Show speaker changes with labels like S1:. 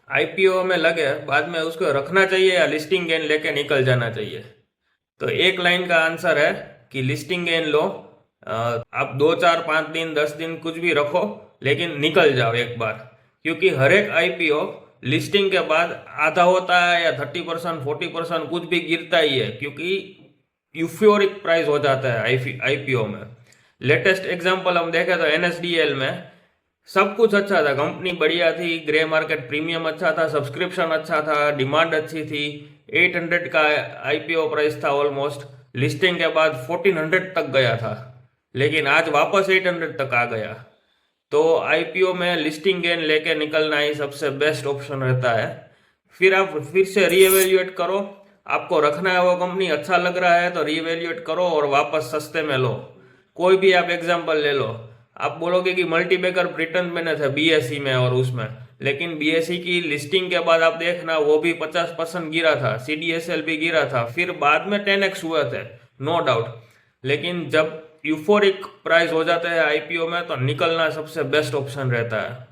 S1: IPO में लगे बाद में उसको रखना चाहिए या लिस्टिंग गेन लेके निकल जाना चाहिए? तो एक लाइन का आंसर है कि लिस्टिंग गेन लो। आप 2 4 5 दिन 10 दिन कुछ भी रखो, लेकिन निकल जाओ एक बार। क्योंकि हर एक आईपीओ लिस्टिंग के बाद आधा होता है या 30% 40% कुछ भी गिरता ही है, क्योंकि यूफोरिक प्राइस हो जाता है आईपीओ में। लेटेस्ट एग्जांपल हम देखें तो एनएसडीएल में सब कुछ अच्छा था, कंपनी बढ़िया थी, ग्रे मार्केट प्रीमियम अच्छा था, सब्सक्रिप्शन अच्छा था, डिमांड अच्छी थी। 800 का आईपीओ प्राइस था ऑलमोस्ट। लिस्टिंग के बाद 1400 तक गया था, लेकिन आज वापस 800 तक आ गया। तो आईपीओ में लिस्टिंग गेन लेके निकलना ही सबसे बेस्ट ऑप्शन रहता है। फिर आप फिर से रीएवेल्युएट करो। आपको रखना है वो कंपनी, अच्छा लग रहा है तो रीएवेल्युएट करो और वापस सस्ते में लो। कोई भी आप एग्जांपल ले लो। आप बोलोगे कि मल्टीबैगर रिटर्न मैंने थे बीएसई में और उसमें, लेकिन बीएसई की लिस्टिंग के बाद आप देखना वो भी 50% गिरा था, सीडीएसएल भी गिरा था, फिर बाद में 10x हुए थे, नो डाउट। लेकिन जब यूफोरिक प्राइस हो जाता है आईपीओ में तो निकलना सबसे बेस्ट ऑप्शन रहता है।